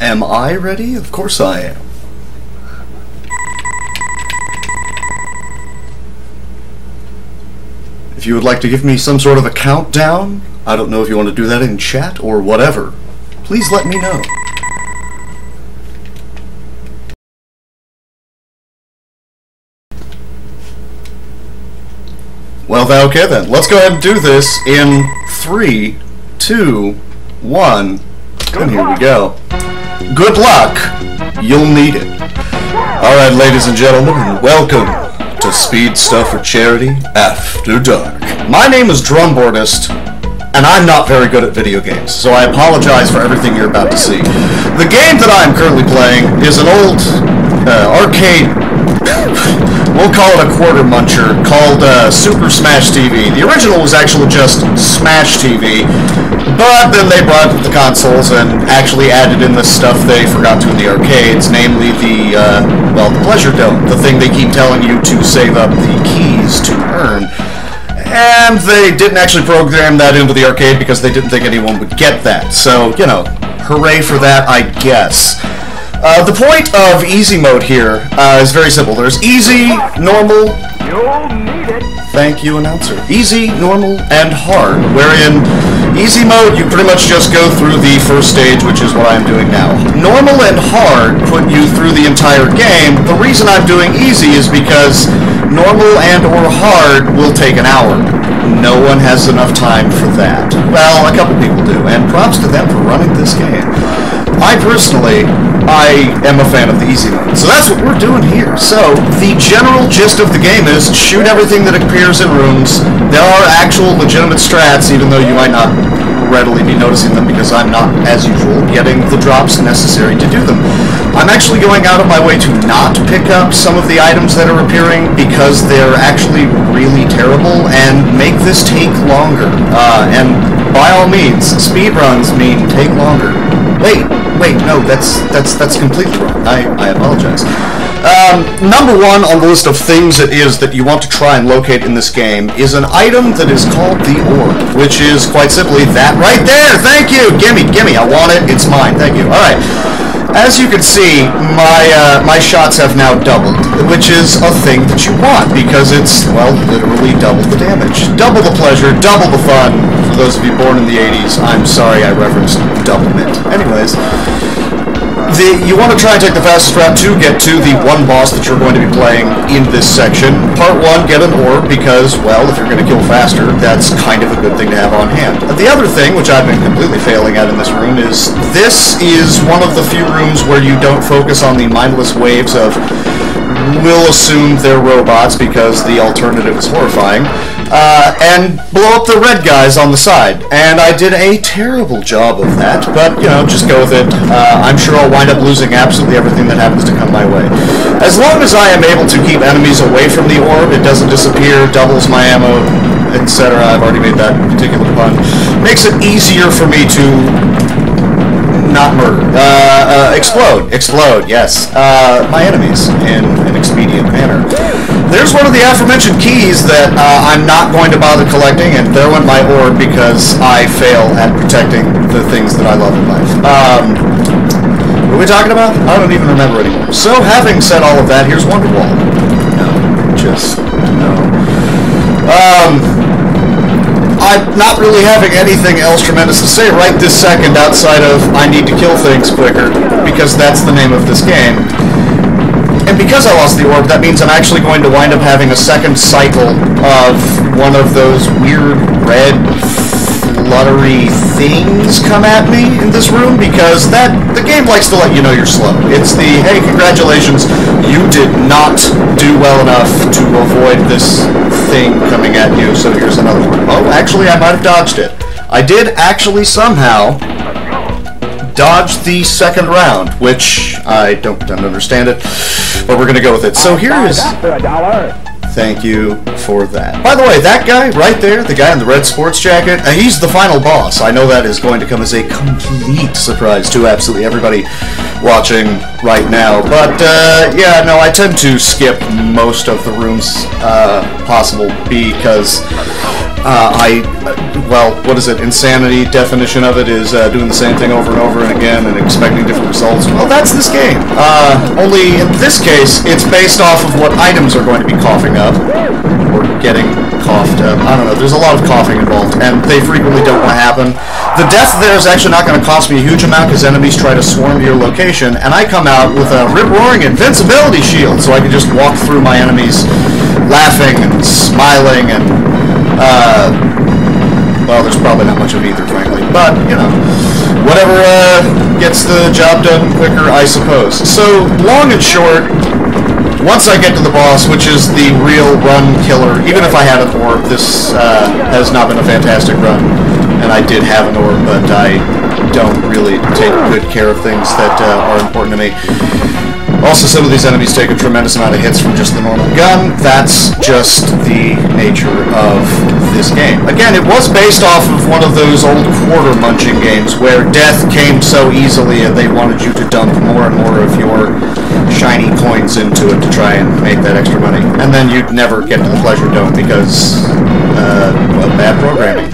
Am I ready? Of course I am. If you would like to give me some sort of a countdown, I don't know if you want to do that in chat or whatever, please let me know. Well, okay then. Let's go ahead and do this in 3, 2, 1, and here we go. Good luck. You'll need it. Alright, ladies and gentlemen, and welcome to Speed Stuff for Charity After Dark. My name is Drumboardist, and I'm not very good at video games, so I apologize for everything you're about to see. The game that I'm currently playing is an old arcade, we'll call it a quarter muncher, called Super Smash TV. The original was actually just Smash TV, but then they brought the consoles and actually added in the stuff they forgot to in the arcades, namely the, well, the Pleasure Dome, the thing they keep telling you to save up the keys to earn. And they didn't actually program that into the arcade because they didn't think anyone would get that. So, you know, hooray for that, I guess. The point of easy mode here is very simple. There's easy, normal... You'll need it. Thank you, announcer. Easy, normal, and hard, wherein easy mode, you pretty much just go through the first stage, which is what I'm doing now. Normal and hard put you through the entire game. The reason I'm doing easy is because normal and or hard will take an hour. No one has enough time for that. Well, a couple people do, and props to them for running this game. I am a fan of the easy mode, so that's what we're doing here. So, the general gist of the game is shoot everything that appears in rooms. There are actual legitimate strats, even though you might not readily be noticing them because I'm not, as usual, getting the drops necessary to do them. I'm actually going out of my way to not pick up some of the items that are appearing because they're actually really terrible and make this take longer. And by all means, speedruns mean take longer. Wait, no, that's completely wrong. I apologize. Number one on the list of things it is that you want to try and locate in this game is an item that is called the orb, which is quite simply that right there. Thank you. Gimme. I want it. It's mine. Thank you. All right. As you can see, my shots have now doubled, which is a thing that you want because it's, well, literally double the damage. Double the pleasure, double the fun. For those of you born in the 80s, I'm sorry I referenced doublemint. Anyways, you want to try and take the fastest route to get to the one boss that you're going to be playing in this section. Part 1, get an orb because, well, if you're going to kill faster, that's kind of a good thing to have on hand. The other thing, which I've been completely failing at in this room, is this is one of the few rooms where you don't focus on the mindless waves of we'll assume they're robots because the alternative is horrifying, and blow up the red guys on the side. And I did a terrible job of that, but, you know, just go with it. I'm sure I'll wind up losing absolutely everything that happens to come my way. As long as I am able to keep enemies away from the orb, it doesn't disappear, doubles my ammo, etc. I've already made that particular pun. Makes it easier for me to not murder. Explode, yes. My enemies in an expedient manner. There's one of the aforementioned keys that I'm not going to bother collecting, and there went my orb because I fail at protecting the things that I love in life. What are we talking about? I don't even remember anymore. So, having said all of that, here's Wonderwall. No. I'm not really having anything else tremendous to say right this second outside of I need to kill things quicker, because that's the name of this game. And because I lost the orb, that means I'm actually going to wind up having a second cycle of one of those weird red fluttery things come at me in this room, because the game likes to let you know you're slow. It's the, hey, congratulations, you did not do well enough to avoid this thing coming at you, so here's another one. Oh, actually, I might have dodged it. I did actually somehow dodge the second round, which I don't understand it, but we're going to go with it. So here is... Thank you for that. By the way, that guy right there, the guy in the red sports jacket, he's the final boss. I know that is going to come as a complete surprise to absolutely everybody watching right now. But, yeah, no, I tend to skip most of the rooms possible because well, what is it? Insanity definition of it is doing the same thing over and over and again and expecting different results. Well, that's this game. Only in this case, it's based off of what items are going to be coughing up or getting coughed up. I don't know. There's a lot of coughing involved, and they frequently don't want to happen. The death there is actually not going to cost me a huge amount because enemies try to swarm to your location, and I come out with a rip-roaring invincibility shield, so I can just walk through my enemies laughing and smiling and well, there's probably not much of either, frankly, but, you know, whatever gets the job done quicker, I suppose. So, long and short, once I get to the boss, which is the real run killer, even if I had an orb, this has not been a fantastic run, and I did have an orb, but I don't really take good care of things that are important to me. Also, some of these enemies take a tremendous amount of hits from just the normal gun. That's just the nature of this game. Again, it was based off of one of those old quarter-munching games where death came so easily and they wanted you to dump more and more of your shiny coins into it to try and make that extra money. And then you'd never get to the Pleasure Dome because of bad programming.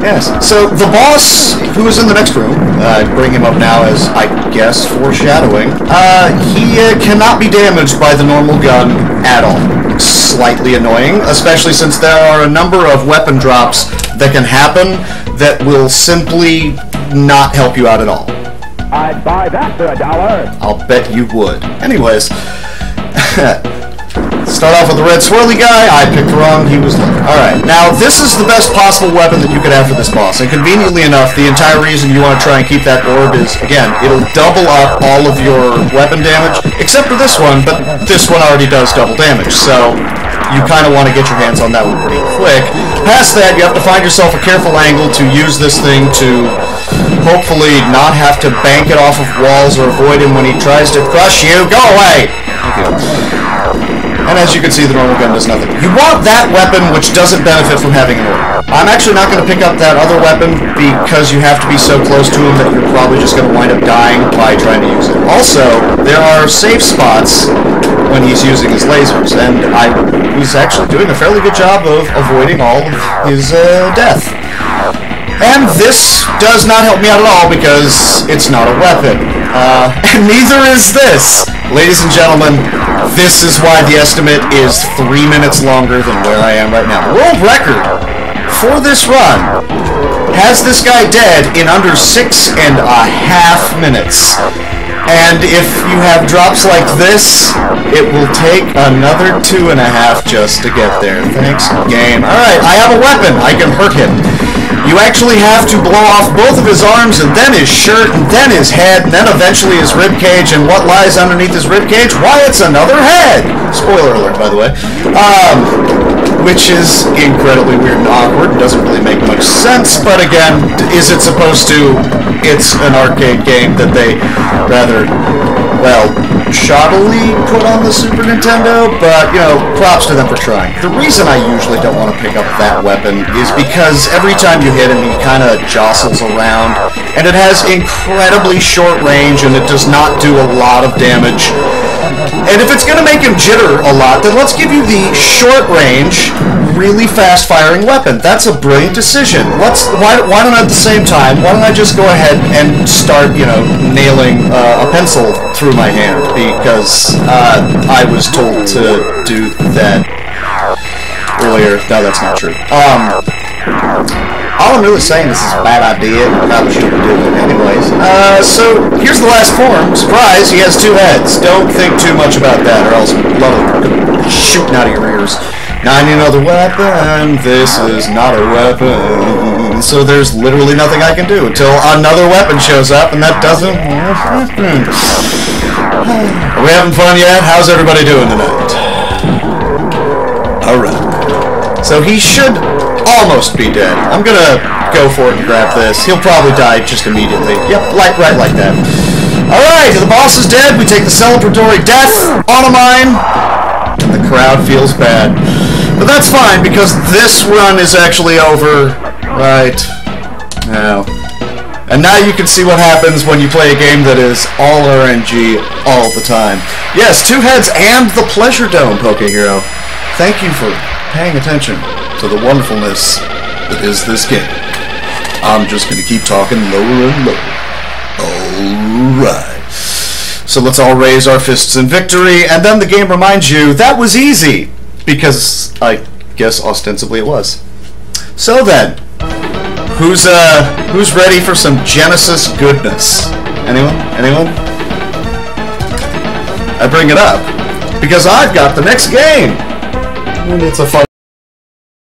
Yes, so the boss, who is in the next room, I bring him up now as, I guess, foreshadowing, he cannot be damaged by the normal gun at all. Slightly annoying, especially since there are a number of weapon drops that can happen that will simply not help you out at all. I'd buy that for $1. I'll bet you would. Anyways, start off with the red swirly guy. I picked wrong. He was left. Alright, now this is the best possible weapon that you could have for this boss. And conveniently enough, the entire reason you want to try and keep that orb is, again, it'll double up all of your weapon damage, except for this one, but this one already does double damage, so you kind of want to get your hands on that one pretty quick. Past that, you have to find yourself a careful angle to use this thing to hopefully not have to bank it off of walls or avoid him when he tries to crush you. Go away! Thank you. And as you can see, the normal gun does nothing. You want that weapon which doesn't benefit from having an orb. I'm actually not going to pick up that other weapon because you have to be so close to him that you're probably just going to wind up dying by trying to use it. Also, there are safe spots when he's using his lasers, and he's actually doing a fairly good job of avoiding all of his death. And this does not help me out at all because it's not a weapon. And neither is this. Ladies and gentlemen, this is why the estimate is 3 minutes longer than where I am right now. The world record for this run has this guy dead in under 6.5 minutes. And if you have drops like this, it will take another 2.5 just to get there. Thanks, game. Alright, I have a weapon. I can hurt him. You actually have to blow off both of his arms, and then his shirt, and then his head, and then eventually his ribcage, and what lies underneath his ribcage? Why, it's another head! Spoiler alert, by the way. Which is incredibly weird and awkward. Doesn't really make much sense, but again, is it supposed to? It's an arcade game that they rather, well, shoddily put on the Super Nintendo, but, you know, props to them for trying. The reason I usually don't want to pick up that weapon is because every time you hit him, he kind of jostles around, and it has incredibly short range, and it does not do a lot of damage. And if it's going to make him jitter a lot, then let's give you the short range, really fast firing weapon. That's a brilliant decision. Why don't at the same time, why don't I just go ahead and start, you know, nailing a pencil through my hand, because I was told to do that earlier. No, that's not true. All I'm really saying is this is a bad idea, and I probably shouldn't do it anyways. So, here's the last form. Surprise, he has 2 heads. Don't think too much about that, or else love it shooting out of your ears. Now I need another weapon. This is not a weapon. So there's literally nothing I can do until another weapon shows up, and that doesn't happen. Are we having fun yet? How's everybody doing tonight? Alright. So he should almost be dead. I'm gonna go for it and grab this. He'll probably die just immediately. Yep, right like that. Alright, the boss is dead. We take the celebratory death on a mine, and the crowd feels bad. But that's fine, because this run is actually over right now. And now you can see what happens when you play a game that is all RNG all the time. Yes, 2 heads and the Pleasure Dome, Poke Hero. thank you for paying attention to the wonderfulness that is this game. I'm just going to keep talking lower and lower. Alright. So let's all raise our fists in victory, and then the game reminds you that was easy, because I guess ostensibly it was. So then, who's ready for some Genesis goodness? Anyone? Anyone? I bring it up because I've got the next game. And it's a fun